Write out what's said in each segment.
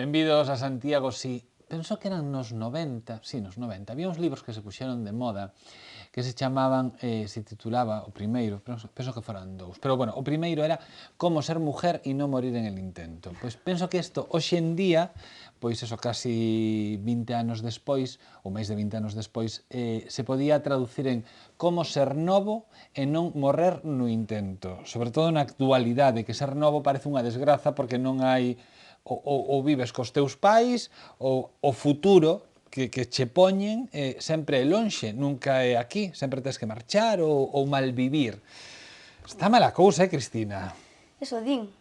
Benvidos a Santiago, sí. Penso que eran nos 90, sí, nos 90. Había uns libros que se puxeron de moda que se chamaban, se titulaba o primeiro, penso que foran dous, pero bueno, o primeiro era Como ser mujer e non morir en el intento. Pois penso que isto, hoxe en día, pois eso, casi 20 anos despois, ou máis de 20 anos despois, se podía traducir en Como ser novo e non morrer no intento. Sobre todo na actualidade, que ser novo parece unha desgraza porque non hai ou vives cos teus pais, ou o futuro que che poñen sempre é lonxe, nunca é aquí, sempre tens que marchar ou malvivir. Está mala cousa, Cristina? Eso din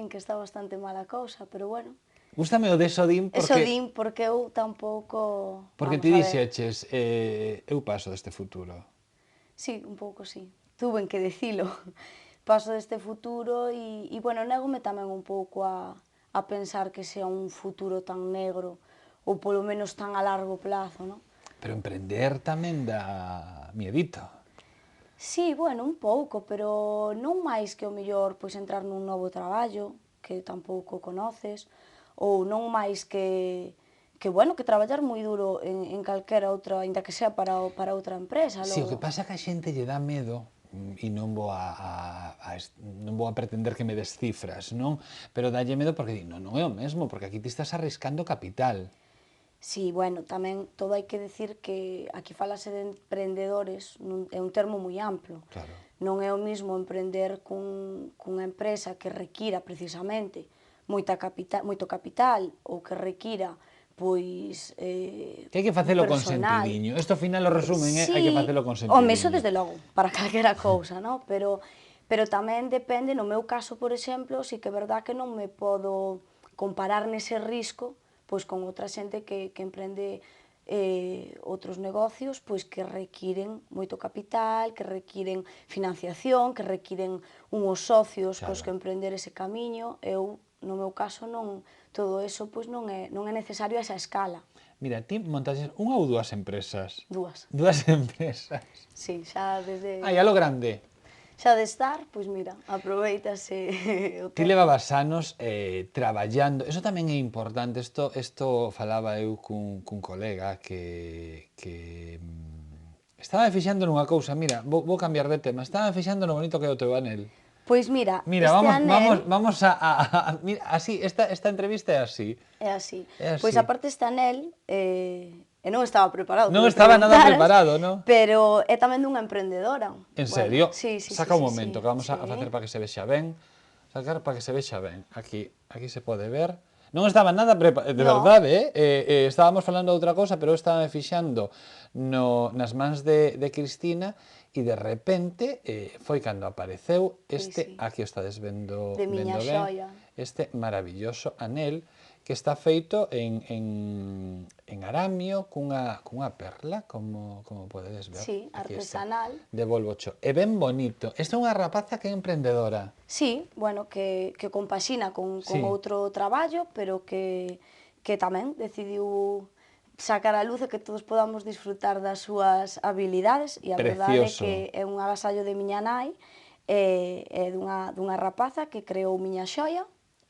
que está bastante mala cousa, pero bueno. Gústame o deso din Eso porque... din porque eu tampouco... Porque Vamos ti a ver. dixeches, eu paso deste futuro. Sí, un pouco sí. Tuven que dicilo. Paso deste futuro e bueno, négome tamén un pouco a pensar que sea un futuro tan negro ou polo menos tan a largo plazo, non? Pero emprender tamén dá miedito. Sí, bueno, un pouco, pero non máis que o mellor pois entrar nun novo traballo que tampouco conoces, ou non máis que bueno, que traballar moi duro en calquera outra, aínda que sea para outra empresa, Si, o que logo. pasa é que a xente lle dá medo, e non non vou a pretender que me des cifras, non? Pero dalle medo porque di, non é o mesmo, porque aquí ti estás arriscando capital. Sí, bueno, tamén todo hai que decir que aquí falase de emprendedores, é un termo moi amplo. Claro. Non é o mismo emprender cunha empresa que requira precisamente moito capital ou que requira pois Que hai que un facelo con personal. sentidiño. Isto ao final o resumen é hai que Sí, facelo con home, iso sentidiño. desde logo, para calquera cousa, non? Pero tamén depende, no meu caso, por exemplo, si que é verdad que non me podo comparar nese risco pois con outra xente que emprende outros negocios pois que requiren moito capital, que requiren financiación, que requiren unhos socios cos que emprender ese camiño. Eu, no meu caso, non, todo eso pois non é necesario a esa escala. Mira, ti montaxes unha ou dúas empresas? Dúas. Dúas empresas. Sí, xa desde... Ai, a lo grande. Xa de estar, pois mira, aproveitase o Ti tempo. levabas anos traballando, eso tamén é importante, isto falaba eu cun colega que estaba fixando nunha cousa, mira, vou cambiar de tema, estaba fixando no bonito que é o teu anel. Pois mira, Mira, este anel vamos mira, así, esta entrevista é así. é así. É Pois así. aparte este anel, e non estaba preparado, Non que me estaba nada preguntaras, preparado, non? pero é tamén dunha emprendedora. En Bueno, serio? sí, sí, Saca sí, un sí, momento, sí, que vamos a sí. facer para que se vexa ben. Sacar para que se vexa ben. Aquí se pode ver. Non estaba nada preparado, de No. verdade, estábamos falando de outra cousa, pero eu estaba fixando nas mans de Cristina e de repente foi cando apareceu este, sí. aquí o estades vendo, De miña vendo ben, xoia. este maravilloso anel que está feito en aramio cunha perla, como podedes ver. Sí, Aquí está. artesanal. De Volvocho. É ben bonito. Esta é unha rapaza que é emprendedora. Sí, bueno, que compaxina con Sí. outro traballo, pero que tamén decidiu sacar a luz e que todos podamos disfrutar das súas habilidades, e a verdade é Precioso. que é un agasallo de miña nai, é dunha rapaza que creou miña xoia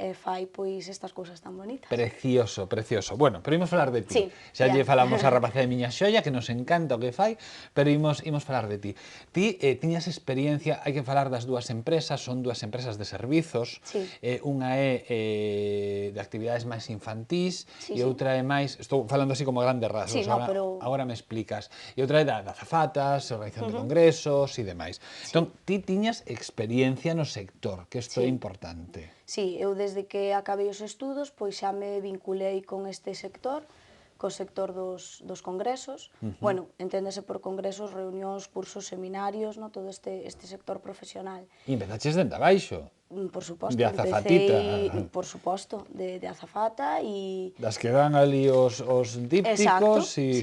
e fai pois estas cousas tan bonitas. Precioso, precioso. Bueno, pero imos falar de ti. Sí, Xa lle ya. falamos a rapaza de miña xoia, que nos encanta o que fai, pero imos falar de ti. Ti tiñas experiencia, hai que falar das dúas empresas, son dúas empresas de servizos, Sí. Unha é de actividades máis infantís Sí, e sí. outra é máis, estou falando así como a grandes rasgos, Sí, no, pero... agora me explicas. E outra é da azafatas, organización de congresos e demais. Entón, ti tiñas experiencia no sector, que isto é Sí. importante. Sí, eu desde que acabei os estudos, pois xa me vinculei con este sector, co sector dos congresos. Bueno, enténdese por congresos, reunións, cursos, seminarios, no? Todo este sector profesional. E empezaches dende abaixo. Por suposto, De azafatita. empecé, por suposto, de azafata e... Das que dan ali os Exacto, dípticos e...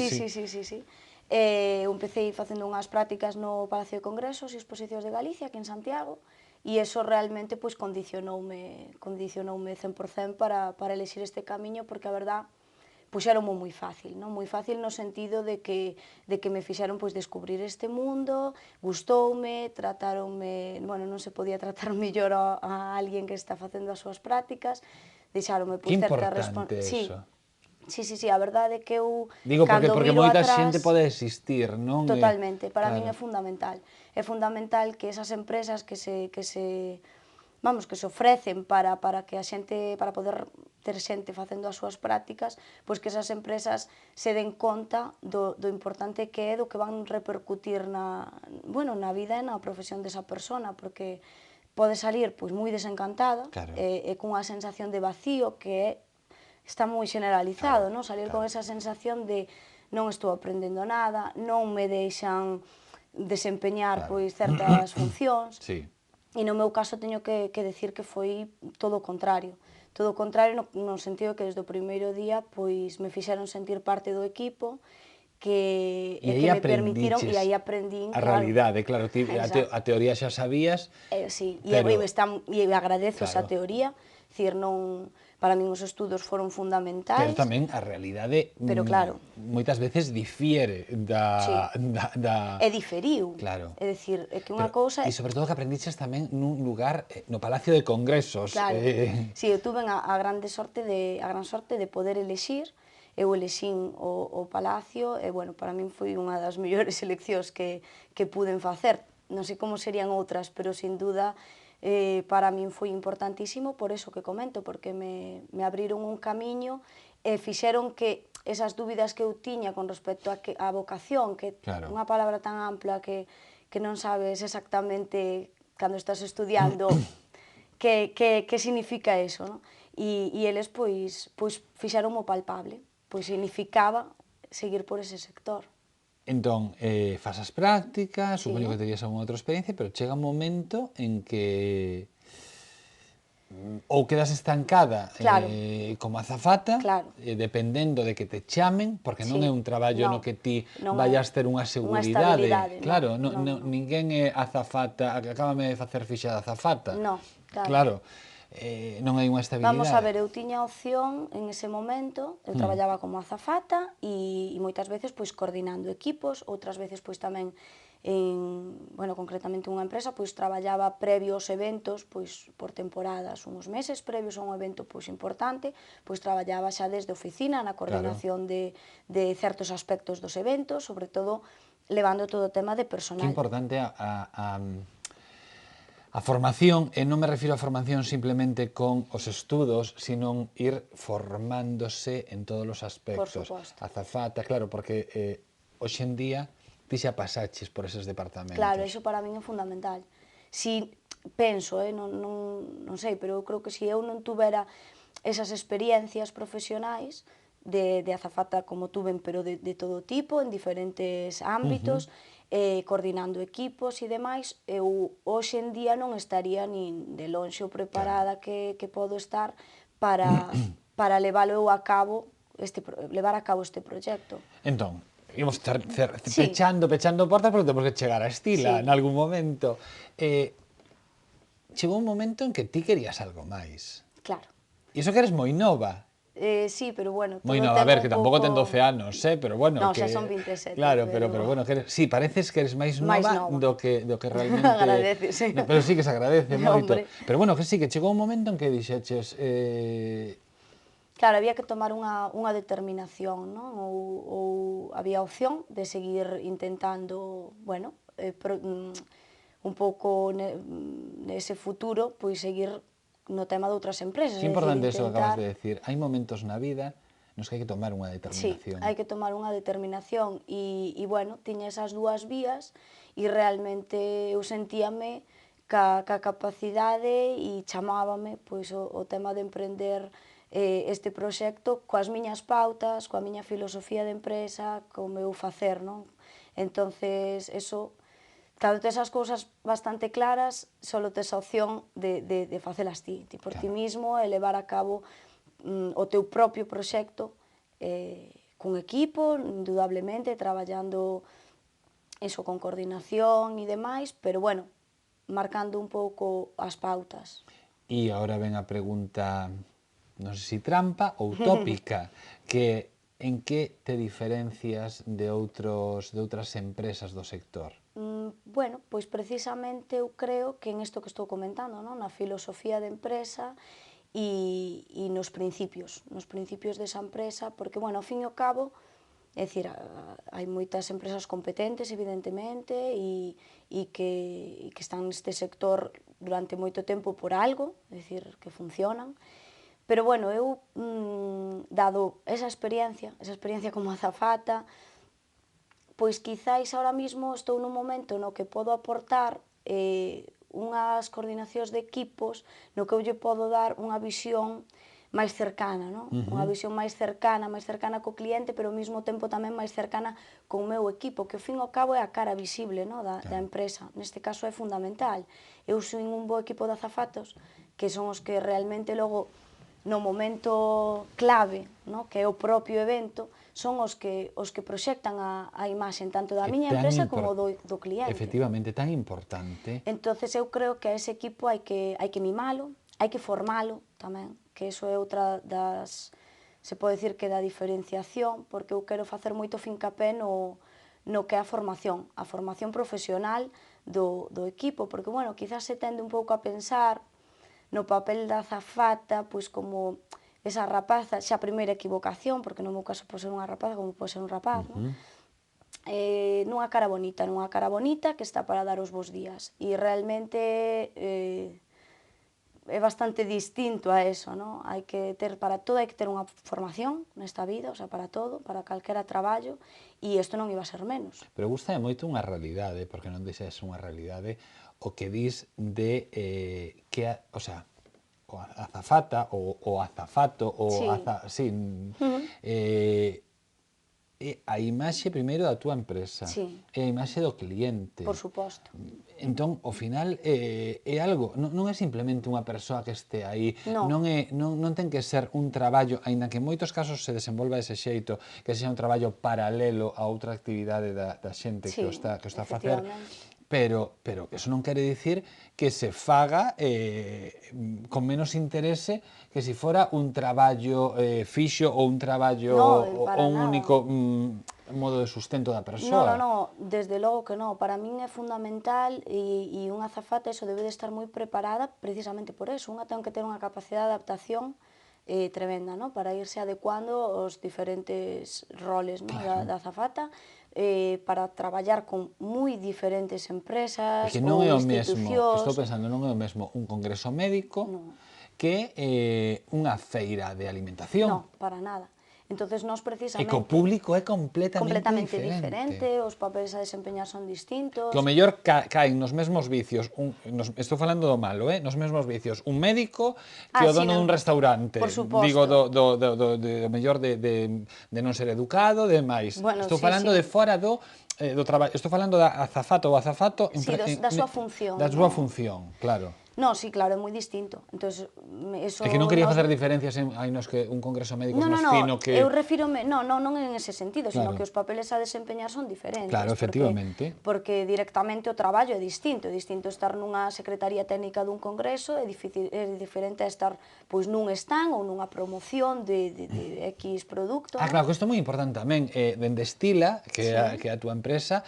sí. Eu empecé facendo unhas prácticas no Palacio de Congresos e Exposicións de Galicia, aquí en Santiago, e eso realmente pois condicionoume 100% para elexir este camiño, porque a verdad puxeronmo moi fácil, non? Moi fácil no sentido de que me fixeron pois descubrir este mundo, gustoume, tratáronme, bueno, non se podía tratar mellor a alguén que está facendo as súas prácticas, deixáronme Que certa importante sí, eso. sí, a verdade é que eu, Digo, porque cando miro moita atrás, xente pode existir, non? totalmente, para min Claro. é fundamental. É fundamental que esas empresas que se ofrecen para que a xente, para poder ter xente facendo as súas prácticas, pois que esas empresas se den conta do importante que é, do que van repercutir na vida e na profesión desa persona, porque pode salir pois moi desencantada Claro. e cunha sensación de vacío que está moi generalizado, Claro, non? Salir con claro. esa sensación de non estou aprendendo nada, non me deixan desempeñar Claro. pois certas funcións. Sí. E no meu caso teño que decir que foi todo o contrario. Todo o contrario no sentido que desde o primeiro día pois me fixeron sentir parte do equipo, E que aí me permitiron, e aprendiches aí aprendín, a claro. realidade, claro, ti Exacto. a teoría xa sabías, Sí, pero e agradezo esa claro, teoría, dicir, non, para min os estudos foron pero fundamentais, tamén a realidade pero claro, moitas veces difiere sí, da e diferiu. claro. É dicir, é que unha Pero, cousa... e sobre todo que aprendiches tamén nun lugar, no Palacio de Congresos. Claro, si, eu tuve a gran sorte de poder elexir, eu elexín o Palacio e, bueno, para min foi unha das mellores eleccións que puden facer. Non sei como serían outras, pero sin duda para min foi importantísimo por eso que comento, porque me abriron un camiño e fixeron que esas dúbidas que eu tiña con respecto a vocación, que é Claro. unha palabra tan ampla que non sabes exactamente cando estás estudiando que significa eso, non? E eles, pois fixeron o palpable, pois significaba seguir por ese sector. Entón, fas as prácticas, Sí. supoño que terías algunha outra experiencia, pero chega un momento en que ou quedas estancada Claro. como azafata, Claro. dependendo de que te chamen, porque non é Sí, un traballo no non, que ti non é vayas ter unha unha seguridade. estabilidade, Claro, non. ninguén é azafata, acábame de facer ficha de azafata. Non, claro. Claro, non hai unha Vamos a ver, estabilidade. eu tiña opción en ese momento, eu traballaba como azafata e moitas veces pois coordinando equipos, outras veces pois tamén concretamente unha empresa, pois traballaba previo aos eventos, pois por temporadas, uns meses previos a un evento pois importante, pois traballaba xa desde oficina na coordinación de certos aspectos dos eventos, sobre todo levando todo o tema de Que personal. importante a formación, e non me refiro a formación simplemente con os estudos, sino ir formándose en todos os aspectos. Por suposto. Azafata, claro, porque hoxe en día ti xa pasaches por eses departamentos. Claro, iso para min é fundamental. Si penso, non sei, pero eu creo que se eu non tuvera esas experiencias profesionais de azafata como tuven, pero de todo tipo, en diferentes ámbitos, coordinando equipos e demais, eu hoxe en día non estaría nin de lonxe o preparada que podo estar para levar a cabo este proxecto. Entón, imos Sí. pechando portas, porque temos que chegar a Estila Sí. nalgún momento. Chegou un momento en que ti querías algo máis. Claro. E iso que eres moi nova. Sí, pero bueno, todo Moi nova, a ver, que tampouco ten 12 anos, pero bueno, No, que... xa son 27, Claro, pero bueno, que sí, pareces que eres máis nova do que realmente... Agradece, sí. No, pero sí que se agradece moito. Hombre. Pero bueno, que sí, que chegou un momento en que dixeches... Claro, había que tomar unha determinación, non? Ou había opción de seguir intentando, bueno, un pouco nese futuro, pois seguir no tema de outras empresas. Que importante decir, eso que acabas intentar... de decir. Hai momentos na vida nos que hai que tomar unha Sí, determinación. hai que tomar unha determinación e bueno, tiña esas dúas vías e realmente eu sentíame ca capacidade e chamábame pois o tema de emprender este proxecto coas miñas pautas, coa miña filosofía de empresa, co meu facer, non? Entonces, eso, cando tes as cousas bastante claras, só tes a opción de facelas ti por ti mismo, e levar a cabo o teu propio proxecto cun equipo, indudablemente, traballando eso con coordinación e demais, pero bueno, marcando un pouco as pautas. E agora ven a pregunta, non sei se trampa ou tópica, que en que te diferencias de outras empresas do sector? Bueno, pois precisamente eu creo que en isto que estou comentando, non? Na filosofía de empresa e nos principios desa empresa, porque, bueno, ao fin e ao cabo, é dicir, hai moitas empresas competentes, evidentemente, e que están neste sector durante moito tempo por algo, é dicir, que funcionan. Pero, bueno, eu, dado esa experiencia como azafata, pois quizáis ahora mismo estou nun momento no que podo aportar unhas coordinacións de equipos no que eu lle podo dar unha visión máis cercana, non? Unha visión máis cercana co cliente, pero ao mesmo tempo tamén máis cercana co meu equipo, que ao fin e ao cabo é a cara visible, non? da empresa. Neste caso é fundamental. Eu son un bo equipo de azafatos, que son os que realmente logo no momento clave, no? Que é o propio evento, son os que proxectan a imaxe tanto da miña empresa como do cliente. Efectivamente, tan importante. Entonces eu creo que a ese equipo hai que mimalo, hai que formalo tamén, que iso é outra das, se pode dicir que da diferenciación, porque eu quero facer moito fincapé no que é a formación profesional do equipo, porque, bueno, quizás se tende un pouco a pensar no papel da azafata, pois como esa rapaza, xa a primeira equivocación, porque no meu caso pode ser unha rapaza como pode ser un rapaz, non? Nunha cara bonita que está para dar os bons días, e realmente é bastante distinto a eso, non? Hai que ter para todo, hai que ter unha formación nesta vida, o sea, para todo, para calquera traballo, e isto non iba a ser menos. Pero gusta moito unha realidade, porque non deixa de ser unha realidade, o que dis de que, o sea, o azafata, o azafato, o sí, a imaxe primeiro da túa empresa, e a imaxe do cliente. Por suposto. Entón, ao final, é algo, non é simplemente unha persoa que este aí, non ten que ser un traballo, aínda que en moitos casos se desenvolva dese xeito, que sexa un traballo paralelo a outra actividade da xente que o está a facer, pero eso non quere dicir que se faga con menos interese que se fora un traballo fixo ou un traballo ou un único modo de sustento da persoa. Non, desde logo que non. Para min é fundamental e unha azafata eso debe de estar moi preparada precisamente por eso. Unha ten que ter unha capacidade de adaptación tremenda, non? Para irse adecuando aos diferentes roles, non? Da azafata, para traballar con moi diferentes empresas ou institucións. Estou pensando, non é o mesmo un congreso médico que unha feira de alimentación. Non, para nada. Entonces, nós precisamente... E que o público é completamente diferente, os papeles a desempeñar son distintos... Que o mellor caen nos mesmos vicios, estou falando do malo, nos mesmos vicios, un médico que o dono dun restaurante. Por suposto. Digo, do mellor de non ser educado, de máis. Estou falando de fora do traballo, estou falando da azafato ou azafato... Sí, da súa función. Da súa función, claro. Non, sí, claro, é moi distinto. Entonces, eso... É que non quería facer diferencias en que un congreso médico é máis fino que... Eu refírome, non en ese sentido, sino que os papeles a desempeñar son diferentes. Claro, efectivamente. Porque directamente o traballo é distinto estar nunha secretaría técnica dun congreso, é diferente a estar pois nun stand ou nunha promoción de X producto. Claro, que isto é moi importante tamén, dende Estila, que é a túa empresa,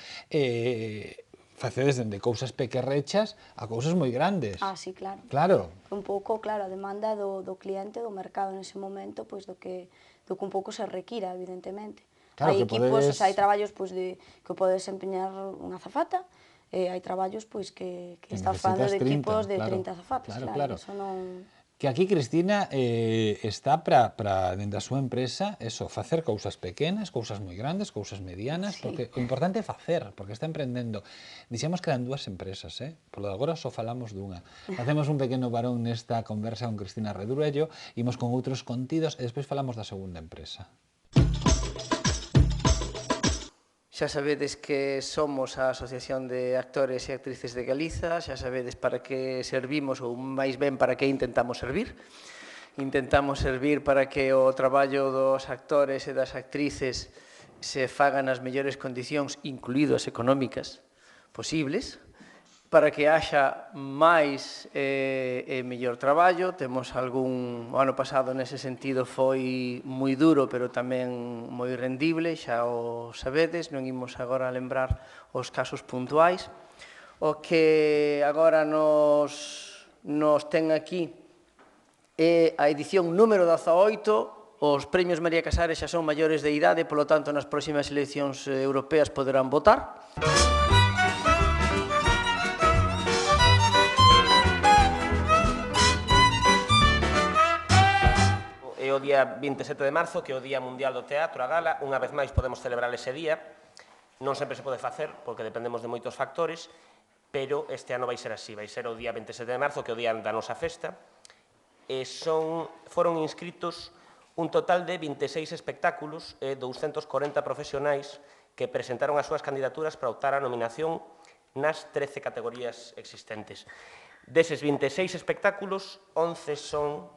facedes dende cousas pequerrechas a cousas moi grandes. Sí, claro. Claro. Un pouco, claro, a demanda do cliente, do mercado nese momento, pois do que un pouco se requira, evidentemente. Hai equipos, hai traballos que pode desempeñar unha azafata, hai traballos que estás falando de equipos de 30 azafatas. Claro, eso non... Que aquí Cristina está para, dentro da súa empresa, eso, facer cousas pequenas, cousas moi grandes, cousas medianas, porque o importante é facer, porque está emprendendo. Dixemos que eran dúas empresas, por lo de agora só falamos dunha. Facemos un pequeno varón nesta conversa con Cristina Redurello, imos con outros contidos e despois falamos da segunda empresa. Xa sabedes que somos a Asociación de Actores e Actrices de Galiza, xa sabedes para que servimos ou máis ben para que intentamos servir. Intentamos servir para que o traballo dos actores e das actrices se faga nas mellores condicións, incluídas económicas, posibles, para que haxa máis e mellor traballo. Temos algún... O ano pasado, nese sentido, foi moi duro, pero tamén moi rendible, xa o sabedes, non imos agora a lembrar os casos puntuais. O que agora nos ten aquí é a edición número 18, os premios María Casares xa son maiores de idade, polo tanto, nas próximas eleccións europeas poderán votar. É o día 27 de marzo, que é o Día Mundial do Teatro, a gala. Unha vez máis podemos celebrar ese día. Non sempre se pode facer, porque dependemos de moitos factores, pero este ano vai ser así. Vai ser o día 27 de marzo, que é o día da nosa festa. E foron inscritos un total de 26 espectáculos e 240 profesionais que presentaron as súas candidaturas para optar a nominación nas 13 categorías existentes. Deses 26 espectáculos, 11 son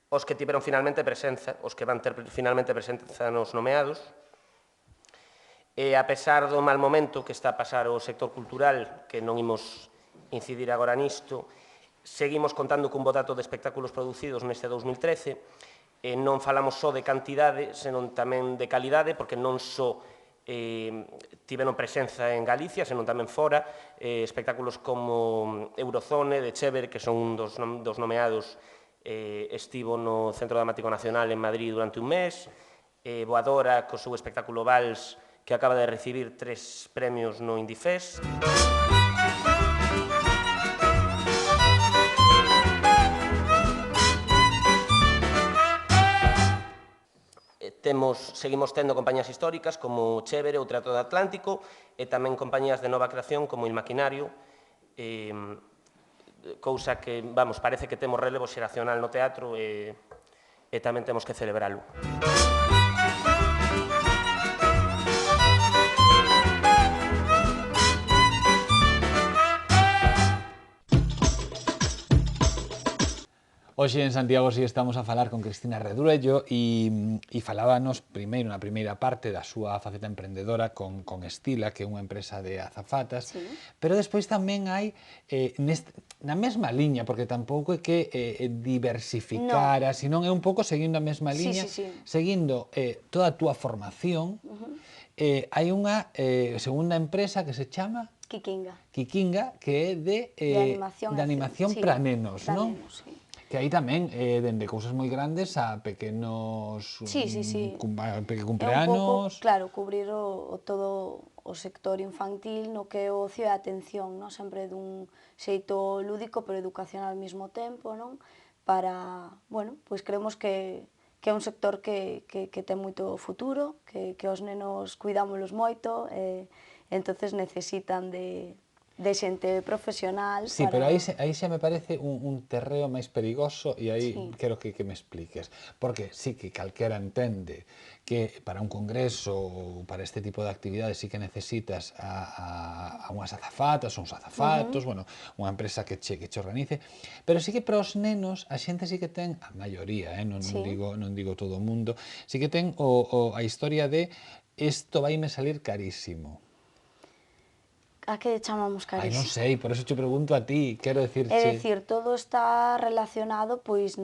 os que tiveron finalmente presenza, os que van ter finalmente presenza nos nomeados. E a pesar do mal momento que está a pasar o sector cultural, que non imos incidir agora nisto, seguimos contando cun bo dato de espectáculos producidos neste 2013, e non falamos só de cantidade, senón tamén de calidade, porque non só tiveron presenza en Galicia, senón tamén fora, espectáculos como Eurozone, de Chever, que son un dos nomeados, estivo no Centro Dramático Nacional en Madrid durante un mes, Voadora, co seu espectáculo Vals, que acaba de recibir 3 premios no Indifest. Seguimos tendo compañías históricas como Chévere ou Teatro do Atlántico e tamén compañías de nova creación como Il Maquinario, cousa que, vamos, parece que temos relevo xeracional no teatro e tamén temos que celebralo. Hoxe en Santiago si estamos a falar con Cristina Redruello e falábanos primeiro na primeira parte da súa faceta emprendedora con Estila, que é unha empresa de azafatas, pero despois tamén hai na mesma liña, porque tampouco é que diversificara, senón é un pouco seguindo a mesma liña, seguindo toda a túa formación. Hai unha segunda empresa que se chama Kikinga, que é de animación para nenos, non? Que aí tamén, dende cousas moi grandes a pequenos cumpleanos... Claro, cubrir todo o sector infantil no que é o ocio e a atención, sempre dun xeito lúdico, pero educacional ao mesmo tempo, para, bueno, pois creemos que é un sector que ten moito futuro, que os nenos cuidámolos moito, e entonces necesitan de xente profesional. Sí, pero aí xa me parece un terreo máis perigoso e aí quero que me expliques. Porque sí que calquera entende que para un congreso ou para este tipo de actividades sí que necesitas a unhas azafatas ou uns azafatos, bueno, unha empresa que che organice, pero sí que para os nenos a xente sí que ten, a maioría, non digo todo o mundo, sí que ten a historia de isto vaime salir carísimo. A que chamamos carísimo? Ai, non sei, por eso te pregunto a ti, quero dicirche... É dicir, todo está relacionado, pois,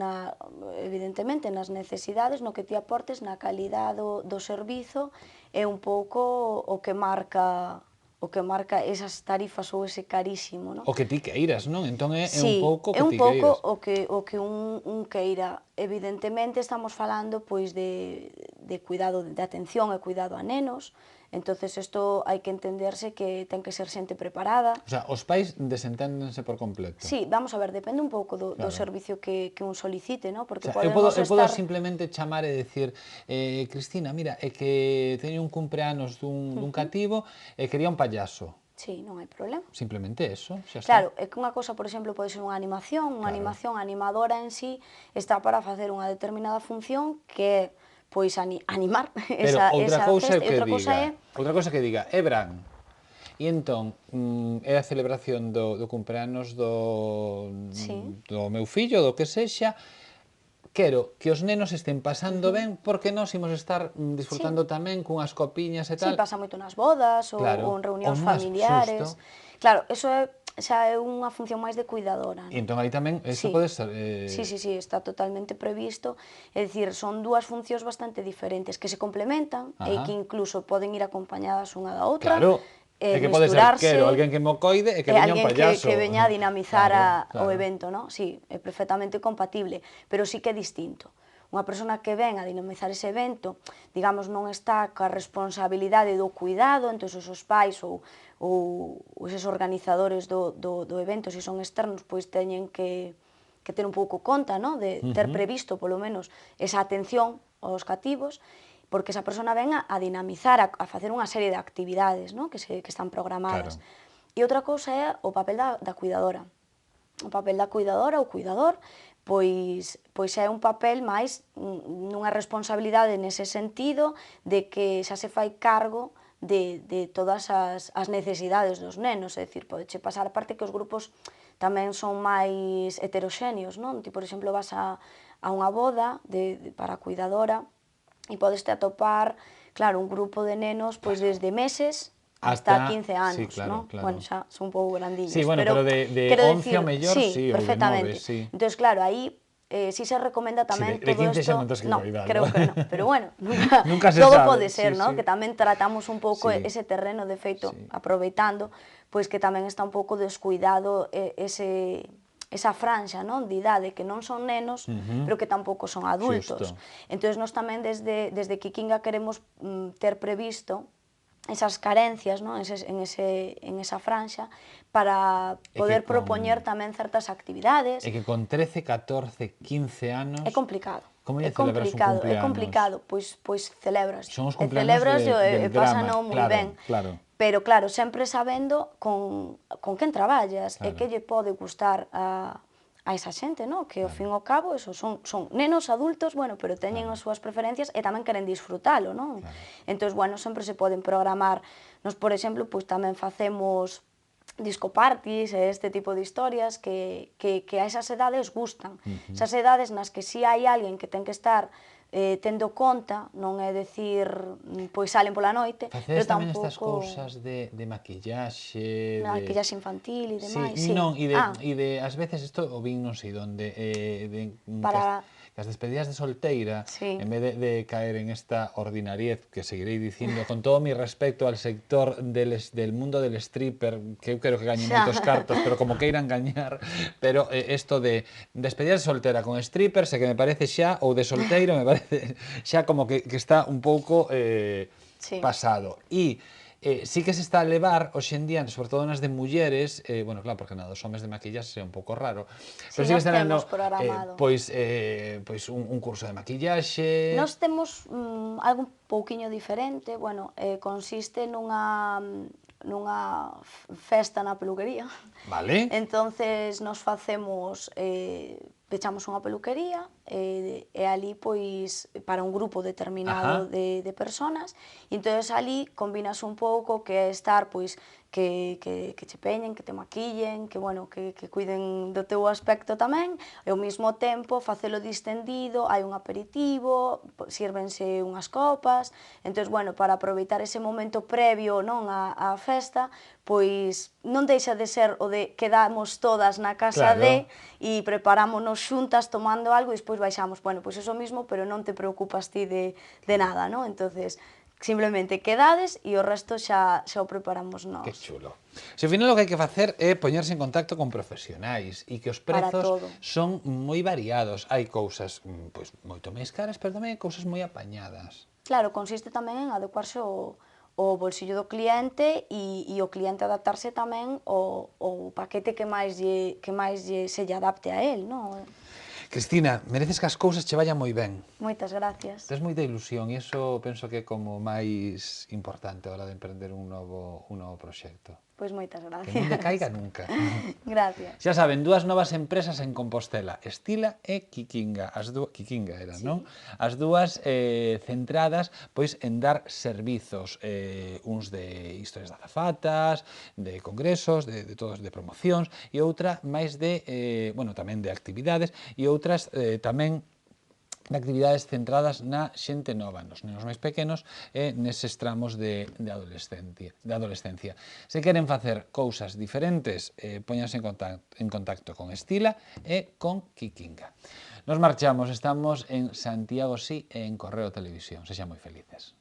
evidentemente, nas necesidades, no que ti aportes, na calidade do servizo, é un pouco o que marca esas tarifas ou ese carísimo, non? O que ti queiras, non? Entón é un pouco o que ti queiras. Sí, é un pouco o que un queira. Evidentemente, estamos falando, pois, de cuidado, de atención e cuidado a nenos. Entonces, isto hai que entenderse que ten que ser xente preparada. O sea, os pais desenténdense por completo. Sí, vamos a ver, depende un pouco do servicio que un solicite, non? Porque eu podo simplemente chamar e dicir Cristina, mira, é que teño un cumpleanos dun cativo e quería un payaso. Sí, non hai problema. Simplemente eso, xa está. Claro, é que unha cosa, por exemplo, pode ser unha animación animadora en sí está para facer unha determinada función que é pois animar esa festa, e outra cousa que diga, é verán, e entón é a celebración do cumpleanos do meu fillo, do que sexa, quero que os nenos estén pasando ben, porque nós imos estar disfrutando tamén cunhas copiñas e tal. Sí, pasa moito nas bodas ou en reunións familiares. Claro, eso xa é unha función máis de cuidadora. E entón aí tamén, eso pode ser... Sí, está totalmente previsto. É dicir, son dúas funcións bastante diferentes que se complementan e que incluso poden ir acompañadas unha da outra. Claro. É que pode ser, quero, alguén que mo coide e que veña un payaso. Que veña a dinamizar Claro. o evento, ¿no? Sí, é perfectamente compatible, pero sí que é distinto. Unha persona que ven a dinamizar ese evento, digamos, non está ca responsabilidade do cuidado, entón os pais ou eses organizadores do evento, se son externos, pois teñen que ter un pouco conta, ¿no? De ter previsto, polo menos, esa atención aos cativos, porque esa persona ven a dinamizar, a facer unha serie de actividades, ¿no? que están programadas. Claro. E outra cousa é o papel da cuidadora. O papel da cuidadora ou cuidador, pois é un papel máis nunha responsabilidade nese sentido de que xa se fai cargo de todas as necesidades dos nenos, é dicir, podeche pasar, aparte que os grupos tamén son máis heteroxéneos, non? Ti, por exemplo, vas a unha boda para a cuidadora e podeste atopar, claro, un grupo de nenos pois desde meses hasta 15 anos, sí, claro, ¿no? claro. Bueno, xa son un pouco grandiños. Sí, bueno, pero de 11 ao mellor, sí, ou de 9, sí. Entón, claro, aí sí se recomenda tamén de todo 15 isto. xa non tes que cuidalo. Creo que non, pero bueno, Nunca se todo sabe, pode ser, sí, ¿no? sí. Que tamén tratamos un pouco Sí. ese terreno, de feito, Sí. aproveitando, pois que tamén está un pouco descuidado esa franxa, non, de idade, que non son nenos, pero que tampouco son adultos. Xusto. Entón, nós tamén desde Kikinga queremos ter previsto esas carencias, non? En esa franxa, para poder propoñer tamén certas actividades. É que con 13, 14, 15 anos... É complicado. Como lle celebras un cumpleanos? É complicado, pois celebras. Son os cumpleanos del pásano drama, moi claro, ben. claro. Pero claro, sempre sabendo con quen traballas, Claro. e que lle pode gustar a esa xente, non? Que ao fin e ao cabo eso son nenos adultos, bueno, pero teñen as súas preferencias e tamén queren disfrutalo, non? Entón, bueno, sempre se poden programar. Nos, por exemplo, pois tamén facemos disco parties e este tipo de historias que a esas edades gustan. Esas edades nas que si hai alguén que ten que estar tendo conta, non é dicir, pois salen pola noite, Facedes pero tamén tampouco... estas cousas de maquillaxe, Maquillaxe infantil e demais, sí. sí. Non, e de, ás veces, isto o vin non sei onde, Para... que as despedidas de solteira, Sí. en vez de caer en esta ordinariez que seguirei dicindo, con todo mi respecto al sector del mundo del stripper, que eu quero que gañe moitos cartos, pero como queiran gañar, pero isto de despedidas de soltera con stripper, se que me parece xa, ou de solteiro, me parece xa como que está un pouco pasado. E sí que se está a levar hoxe en día, sobre todo nas de mulleres, bueno, claro, porque nada, dos homes de maquillaxe é un pouco raro, pero sí que están dando pois un curso de maquillaxe. Nós temos algo un pouquiño diferente, bueno, consiste nunha festa na peluquería. Vale. Entonces nos facemos, pechamos unha peluquería e ali pois para un grupo determinado de personas, e entonces ali combinas un pouco que é estar pois que che peñen, que te maquillen, que bueno, que cuiden do teu aspecto tamén, e ao mesmo tempo facelo distendido, hai un aperitivo, sírvense unhas copas, entón, bueno, para aproveitar ese momento previo, non, á festa, pois non deixa de ser o de quedamos todas na casa de e preparámonos xuntas tomando algo e despois baixamos, bueno, pois eso mismo, pero non te preocupas ti de nada, non? Entonces, simplemente quedades e o resto xa o preparamos nós. Que chulo. Se ao final o que hai que facer é poñerse en contacto con profesionais e que os prezos son moi variados. Hai cousas pois moito máis caras, pero tamén hai cousas moi apañadas. Claro, consiste tamén en adecuarse ao bolsillo do cliente e o cliente adaptarse tamén ao paquete que máis se lle adapte a él, non? Cristina, mereces que as cousas che vayan moi ben. Moitas gracias. Tes moita ilusión e iso penso que é como máis importante a hora de emprender un novo proxecto. Pois moitas gracias. Que non decaiga nunca. Gracias. Xa saben, dúas novas empresas en Compostela, Estila e Kikinga. Kikinga era, non? As dúas centradas pois en dar servizos, uns de historias de azafatas, de congresos, de todos, de promocións, e outra máis de, bueno, tamén de actividades, e outras tamén de actividades centradas na xente nova, nos nenos máis pequenos e neses tramos de adolescencia. Se queren facer cousas diferentes, póñanse en contacto con Estila e con Kikinga. Nos marchamos, estamos en Santiago Sí e en Correo Televisión. Sexan moi felices.